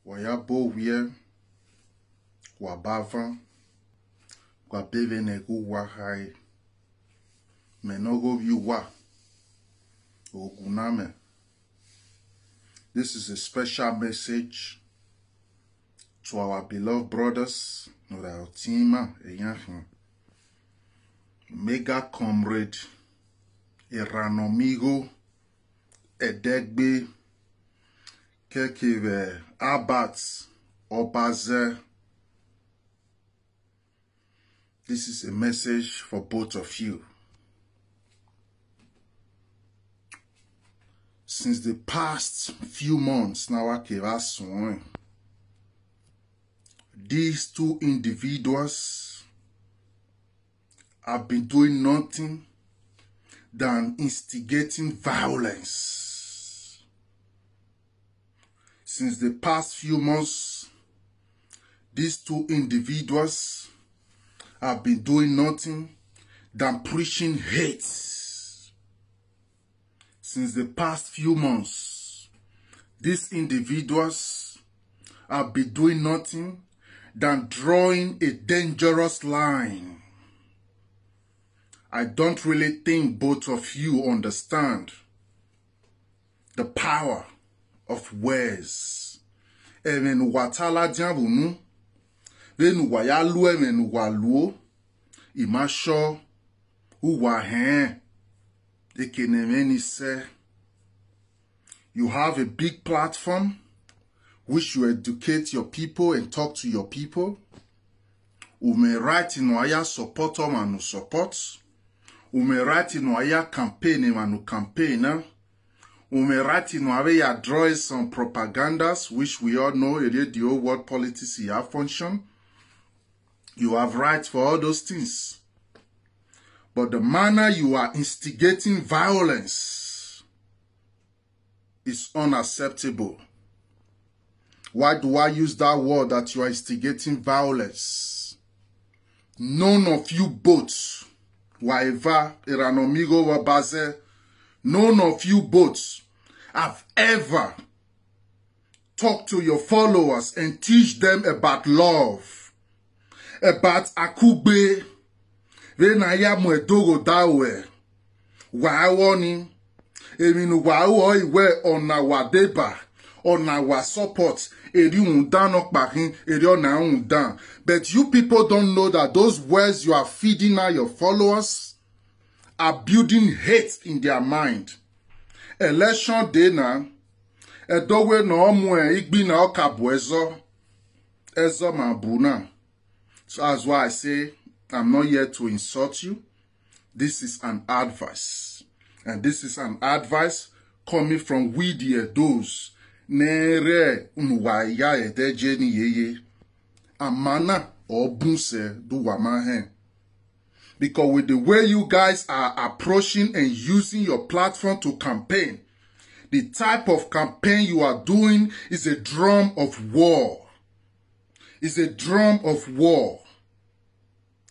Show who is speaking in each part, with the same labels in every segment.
Speaker 1: Wayabo wie wabava wabeve negu wahai menogo viwa oguname. This is a special message to our beloved brothers, our team, mega comrade, Eranomigo, Edegbe, Kekeve, Abat, Obaze. This is a message for both of you. Since the past few months, now these two individuals have been doing nothing than instigating violence. Since the past few months, these two individuals have been doing nothing than preaching hate. Since the past few months, these individuals have been doing nothing than drawing a dangerous line. I don't really think both of you understand the power of words. Even watala diabunu, venu wayalu even waluo, imasho uwahen. You have a big platform which you educate your people and talk to your people. You may write in waya support and support. You may write in waya campaign and campaign. You may write in waya draw some propagandas, which we all know the whole world politics here function. You have right for all those things. But the manner you are instigating violence is unacceptable. Why do I use that word that you are instigating violence? None of you both, Waiva, Eranomigo, Wabaze, none of you both have ever talked to your followers and teach them about love, about Akube, Venaya Mwedogo Dawe, Wawoni, Eminu Wawo Iwe on our deba, on our support, but you people don't know that those words you are feeding now your followers are building hate in their mind. Election day now, edowe no omwe igbi na okabu ezo mabuna. So that's why I say I'm not here to insult you. This is an advice. And this is an advice coming from we the those nere unwaya edejeni yeye. Amana obunse do wamahen. Because with the way you guys are approaching and using your platform to campaign, the type of campaign you are doing is a drum of war. It's a drum of war.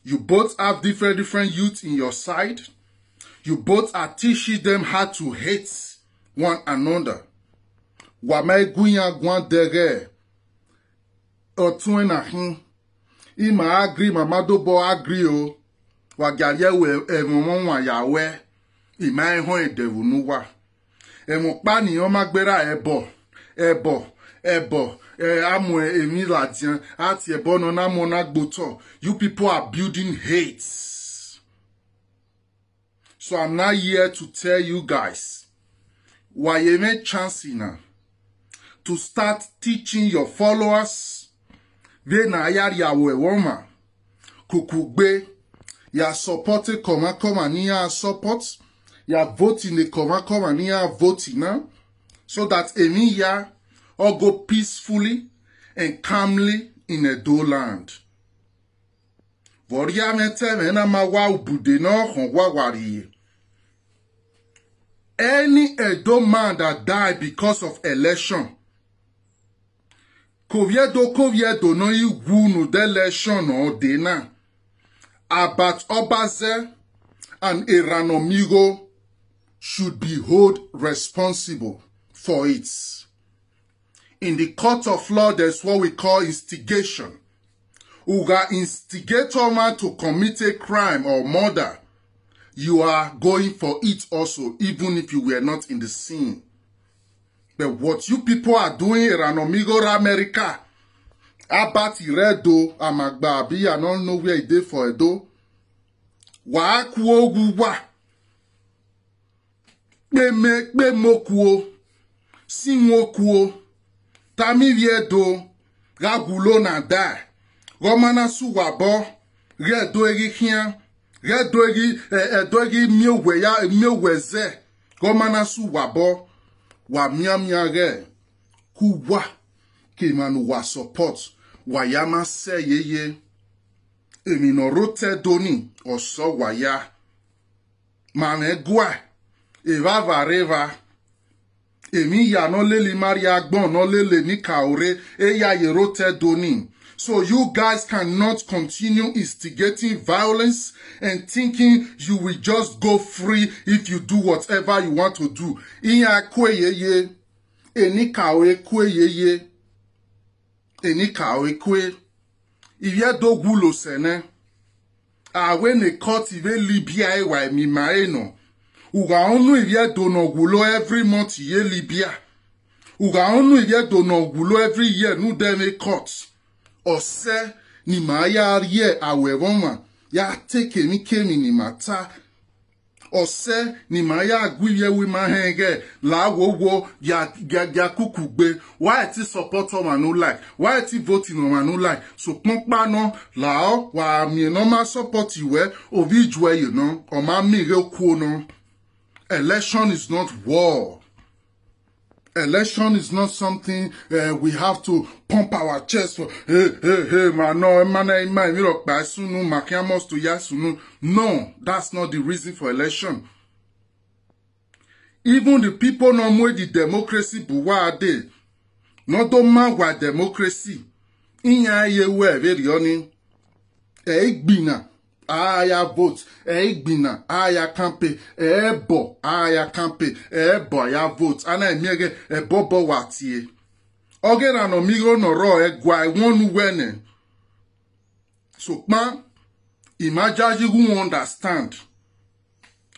Speaker 1: You both have different youths in your side. You both are teaching them how to hate one another. Wame gunya gwan dere. Otuena Ima agri mamado bo agri o. Wagaye we emomon wa yawe. Ima ehon edevunuwa. Emokpa ni yon magbera ebo. You people are building hate. So I'm not here to tell you guys why you make chance now to start teaching your followers. Vena ya woma kukugbe ya supporting koma niya support ya voting the koma niya voting now so that emiya all go peacefully and calmly in Edo land. Any Edo man that died because of election, Koviedo no you wunu the election or dena. About Obaze and Eranomigo should be held responsible for it. In the court of law, there's what we call instigation. Uga instigate man to commit a crime or murder. You are going for it also, even if you were not in the scene. But what you people are doing in Ranomigo America, Abati Redo, Amagba, I don't know where it did for a do. Wa kuo guwa. Be mokuo. Sinwo kuo. Tami viedo. Gagulo na da. Romana su wabo. Redo egi hian. Redo egi mioweze. Romana su wabo. Wa miamia re. Kuwa. Kimanu wa support. Wa yama se yeye. Emi no rote doni oso waya. Mane gwa. Eva vareva. Emi ya no leli maria agbon no lele ni kaore. Eya ye rote doni. So you guys cannot continue instigating violence and thinking you will just go free if you do whatever you want to do. Iya kwe ye. Eni kaore kwe ye. Eni kaore kwe. Ivye do gulo sene. Awe ne court ive Libya ewa mi maeno. Uga onu ivye do no gulo every month ye Libya. Uga onu ivye do no gulo every year nu deme court. Ose ni maya ye awe woma. Ya teke mi kemi ni mata. Ose ni maya agwiye wi mahenge la wo ya kukugbe. Why ti support o manu like? Why ti voting o manu like? So ponpa no la wa mi no ma support iwe ovi jwe you know o ma mi re ku no. Election is not war. Election is not something we have to pump our chest for. Hey, man, no, no, that's not the reason for election. Even the people no more the democracy buwa de. No do man wa democracy. Inya ye we very oni. Bina. Aya vote, bina, aya campe, bo, aya campe, bo, aya vote, ana emiege, bobo watie. Oge na no migo no ro, gwa, wonu wene. So, man, imagine you understand.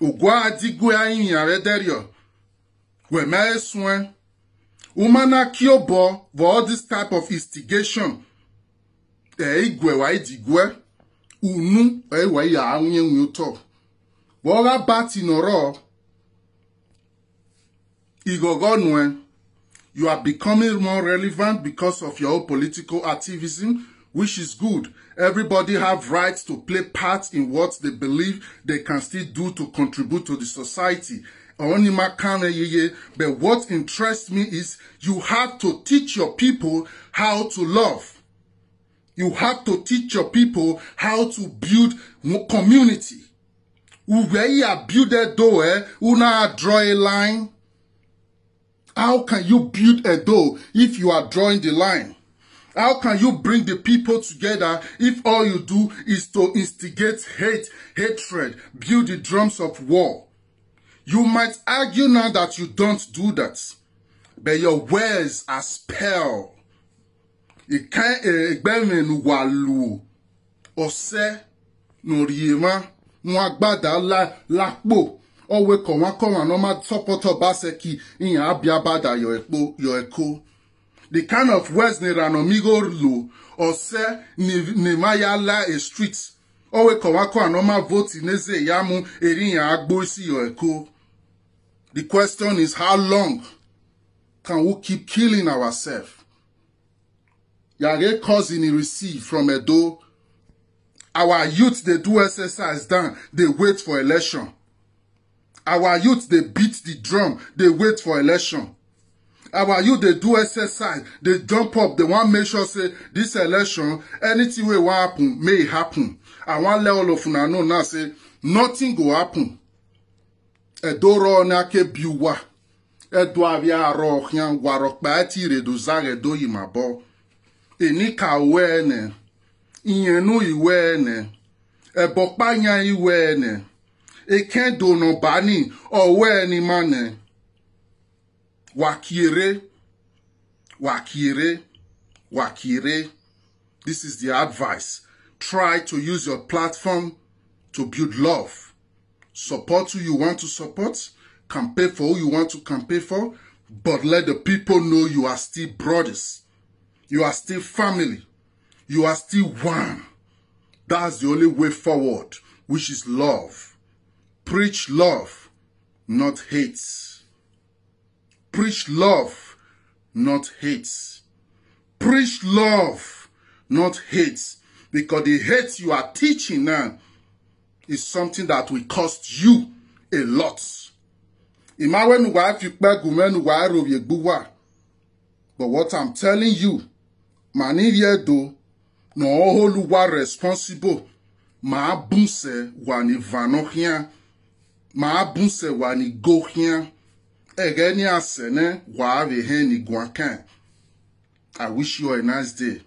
Speaker 1: Ugwa adigwe a yin arederio. We me swen. Umana kyobo, for all this type of instigation. Igwe wa idigwe. Unu ewe ya unye uto. Boga bati noro. Igogonwe. You are becoming more relevant because of your political activism, which is good. Everybody have rights to play part in what they believe they can still do to contribute to the society. But what interests me is you have to teach your people how to love. You have to teach your people how to build community. Where you build a door, una draw a line. How can you build a door if you are drawing the line? How can you bring the people together if all you do is to instigate hate, hatred, build the drums of war? You might argue now that you don't do that, but your words are spell. Ikan egbeme nu walu ose no riema nwagbada lakpo owe konwa no ma supporter baseki in abia bada yo eko. The kind of words ne ranomigo lu ose ni maya la a street owe konwa no ma vote neze yamu erin agbo si yo eko. The question is, how long can we keep killing ourselves? Yare cousin he receive from Edo. Our youth, they do exercise down. They wait for election. Our youth, they beat the drum. They wait for election. Our youth, they do exercise. They jump up. They want to make sure, say, this election, anything will happen, may happen. I want to let all of you know now, say, nothing will happen. Edo ro na ke biwa. Edo avia ro hian warok ba tire do zare do yimabo. Enika wene, inyenu iwene, ebokpanya iwene, ekendo no bani, oweni mane, wakire, Wakire. This is the advice. Try to use your platform to build love. Support who you want to support. Campaign for who you want to campaign for. But let the people know you are still brothers. You are still family. You are still one. That's the only way forward, which is love. Preach love, not hate. Preach love, not hate. Preach love, not hate. Because the hate you are teaching now is something that will cost you a lot. But what I'm telling you, Maniviedo, no Oluwa responsible. Ma bunse wani vanohia. Ma bunse wani gohia. Egeni asene wa aveheni guakan. I wish you a nice day.